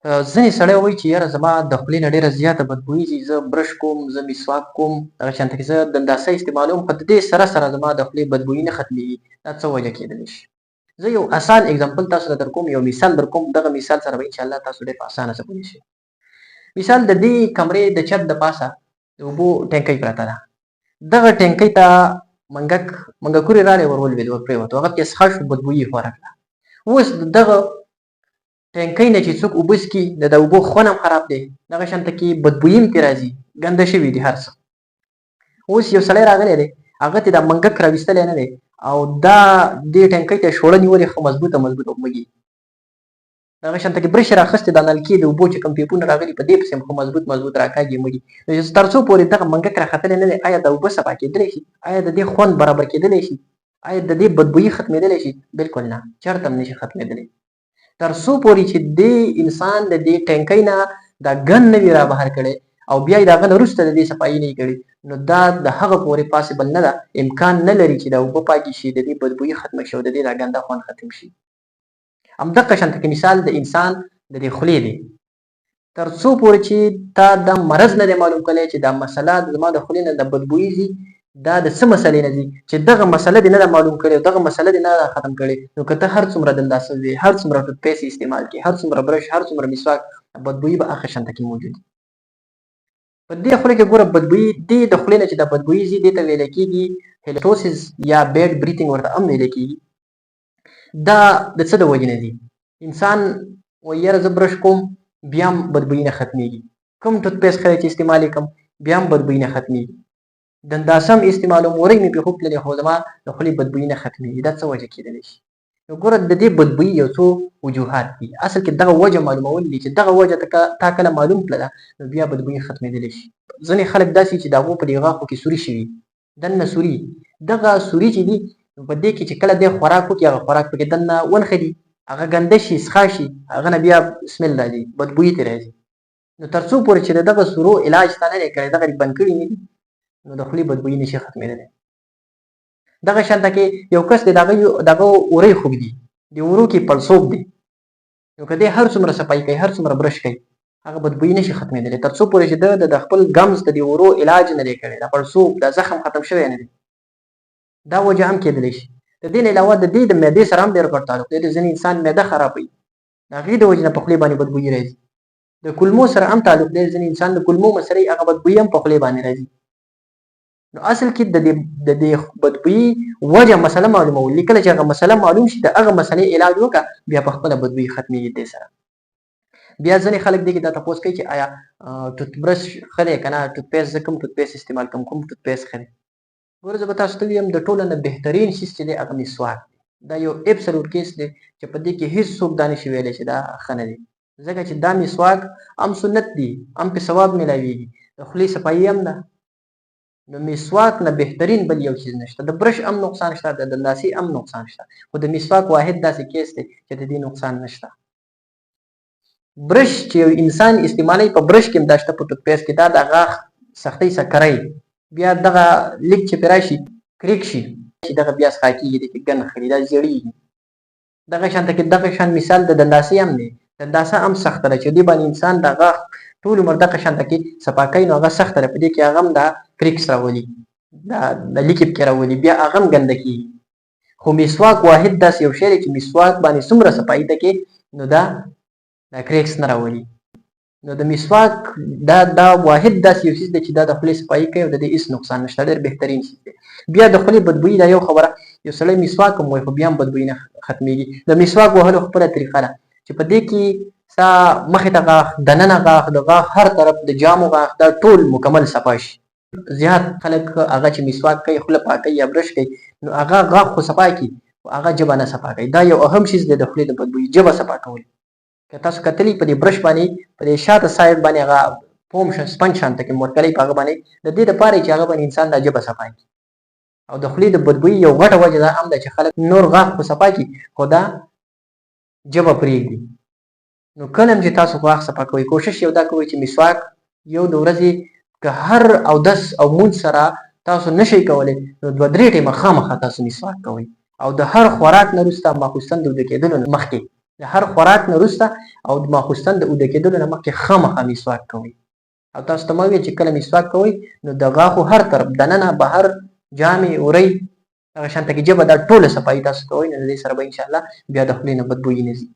ځینې سړی وایي چې یاره زما د خولې نه ډېره زیاته بدبویي ځي، زه برش کوم، زه مسواک کوم، دغه شانته کې زه دنداسه استعمالوم، خو د دې سره سره زما د خولې بدبویي نه ختمېږي. دا څه وجه کېدلی شي؟ زه یو اسان اګزامپل تاسو ته در کوم، یو مثال در کوم. دغه مثال سره به انشاءالله تاسو ډېر په اسانه څه پوه شئ. مثال د دې کمرې د چت د پاسه د اوبو ټینکۍ پرته ده. دغه ټینکۍ ته منګکورې راغلې، ور ولوېد، ور پرېوتو، هغه پکې څښاک شو، بدبویي یې خوره کړه. اوس دغه ټینکۍ نه چې څوک اوبه څښي، د اوبو خوند هم خراب دی، دغه شانته کې بدبویي هم پرې راځي، ګنده شوي دي هر څه. اوس یو سړی راغلی دی، هغه ته دا منګک راویستلی نه دی او دا دې ټینکۍ ته شوړه نیولې، ښه مضبوطه مږي. دغه شانته کې برش یې راخیستې، دا نلکې د اوبو چې کوم پیپونه راغلي په دې پسې هم ښه مضبوط راکاږي مږي. نو تر څو پورې دغه منګک راختلی نه دی، آیا دا اوبه صفا کېدلی شي؟ آیا د دې خوند برابر کېدلی شي؟ آیا د دې بدبویي ختمېدلی شي؟ بالکل نه، چېرته هم نشي ختمېدلی. تر څو پورې چې دې انسان د دې ټینکۍ نه دا ګند نه وي را بهر کړی او بیا یې د هغه نه وروسته د دې صفایي نه وي کړې، نو دا د هغه پورې پاسبل نه ده، امکان نه لري چې دا اوبه پاکې شي، د دې بدبویي ختمه شي او د دې دا ګنده خوند ختم شي. همدغه شانته کې مثال د انسان د دې خولې دی. تر څو پورې چې تا دا مرض نه دی معلوم کړی چې دا مسله زما د خولې نه د بدبویي ځي، دا د څه مسلې نه ځي، چې دغه مسله دې نه ده معلوم کړې او دغه مسله دې نه ده ختم کړې، نو که ته هر څومره دنداسه وي، هر څومره ټوتپیسټ استعمال کړې، هر څومره برش، هر څومره مسواک، بدبویي به هغه شانته کې موجود وي. په دې خولې کې ګوره بدبویي، دې د خولې نه چې د بدبویي ځي، دې ته ویلی کېږي هیلټوسس یا بیډ بریتنګ ورته هم ویلی کېږي. دا د څه د وجې نه ځي؟ انسان وایي یاره زه برش کوم بیا هم بدبویي نه ختمېږي، کوم ټوتپیسټ خلی چې استعمال یې کړم بیا هم بدبویي نه ختمېږي، دنداسه هم استعمالوم، ورۍ مې پرې خوږتللې خو زما د خولې بدبویي نه ختمېږي. دا څه وجه کېدلی شي؟ نو ګوره د دې بدبویي یو څو وجوهات دي. اصل کې دغه وجه معلومول دي چې دغه وجه تا کله معلوم کړله نو بیا بدبویي ختمېدلی شي. ځینې خلک داسې چې د هغو په دې غاښو کې سوري شوي، دننه سوري، دغه سوري چې دي نو په دې کې چې کله دی خوراک وکړي، هغه خوراک پکې دننه ونښلي، هغه ګنده شي، څښا شي، هغه نه بیا سمیل راځي، بدبویي ترې راځي. نو تر څو پورې چې د دغه سورو علاج تا نه دی کړی، دغه یې بند کړي نه دي، نو د خولې بدبویي نشي ختمېدلی. دغه شانته کې یو کس دی، دغه وری خوږ دي، د ورو کې پړسوب دی، نو که دی هر څومره صفایي کوي، هر څومره برش کوي، هغه بدبویي نشي ختمېدلی تر څو پورې چې د خپل ګمز د دې ورو علاج نه دی کړی، دا پړسوب، دا زخم ختم شوی نه دی. دا وجه هم کېدلی شي. د دې نه علاوه د دې د معدې سره هم ډېر ګډ تعلق دی. د ځینې انسان معده خرابوي، د هغې د وجې نه په خولې باندې بدبویي راځي. د کولمو سره هم تعلق دی، ځینې انسان د کولمو مسلې هغه بدبویي هم په خولې باندې راځي. نو اصل کې د دې بدبویي وجه مسله معلومول دي. کله چې هغه مسله معلوم شي، د هغه مسلې علاج وکړه، بیا په خپله بدبویي ختمېږي دې سره. بیا ځینې خلک دې کې دا تپوس کوي چې آیا ټوت برش ښه دی که نه، ټوتپیسټ زه کوم ټوتپیسټ استعمال کوم، کوم ټوتپیسټ ښه دی؟ ګوره زه به تاسو ته ویم د ټولو نه بهترین شیز چې دی هغه مسواک دی. دا یو ابسلوټ کیس دی چې په دې کې هېڅ څوک دا نشي ویلی چې دا ښه نه دی، ځکه چې دا مسواک هم سنت دی، هم پې ثواب میلاویږي، د خولې صفایي هم ده. نو مسواک نه بهترین بل یو چیز نشته. د برش هم نقصان شته، د دنداسې هم نقصان شته، خو د مسواک واحد داسې کیس دی چې د دې نقصان نشته. برش چې یو انسان استعمالوي، په برش کې هم دا شته، په ټوتپیسټ کې دا د غاښ سختۍ سکری، بیا دغه لیک چې پرې راشي کریک شي، چې دغه بیا څښا کېږي، د کې ګند خلي، دا زیړېږي. دغه شانته کې دغه شان مثال د دنداسې هم دی. دنداسه هم سخته ده چې دې باندې انسان د غاښ ټول عمر دغه شانته کې صفا کوي، نو هغه سخته ده، په دې کې هغه هم دا کریکس راولي، دا لیکې پکې راولي، بیا هغه هم ګنده کېږي. خو مسواک واحد داسې یو شی دی چې مسواک باندې څومره صفایي ته کې نو دا کریکس نه راولي. نو د مسواک دا واحد داسې یو څیز دی چې دا د خولې صفایي کوي او د دې هېڅ نقصان نشته، ډېر بهترین څیز دی. بیا د خولې بدبویي دا یو خبره، یو سړی مسواک هم وایي خو بیا هم بدبویي نه ختمېږي. د مسواک وهلو خپله طریقه ده چې په دې کې ستا مخې ته غاښ، دننه غاښ، د غاښ هر طرف، د جامو غاښ، دا ټول مکمل صفا شي. زیات خلک هغه چې مسواک کوي، خوله پاکوي یا برش کوي، نو هغه غاښ خو صفا کړي خو هغه ژبه نه صفا کوي. دا یو اهم شیز دی د خولې د بدبویي، ژبه صفا کول. که تاسو کتلي په دې برش باندې په دې شاته سایډ باندې هغه فوم سپنج شانته کې مورکلی په هغه باندې، د دې دپاره چې هغه باندې انسان دا ژبه صفا کړي. او د خولې د بدبویي یو غټه وجه دا هم ده چې خلک نور غاښ خو صفا کړي خو دا ژبه پرېږدي. نو کله هم چې تاسو غاښ صفا کوئ، کوشش یو دا کوئ چې مسواک یو د ورځې که هر اودس او مونځ سره تاسو نشئ کولی، نو 2-3 ټیمه خامخا تاسو مسواک کوئ، او د هر خوراک نه وروسته ماخوستن د ویده کېدلو نه مخکې د هر خوراک نه وروسته او د ماخوستن د اوده کېدلو نه مخکې خامخا مسواک کوئ. او تاسو ته ما ویل چې کله مسواک کوئ نو د غاښو هر طرف دننه بهر جامې وری هغه شانته کې ژبه دا ټوله صفایي تاسو کوئ نو د دې سره به انشاءالله بیا د خولې نه بدبویي نه ځي.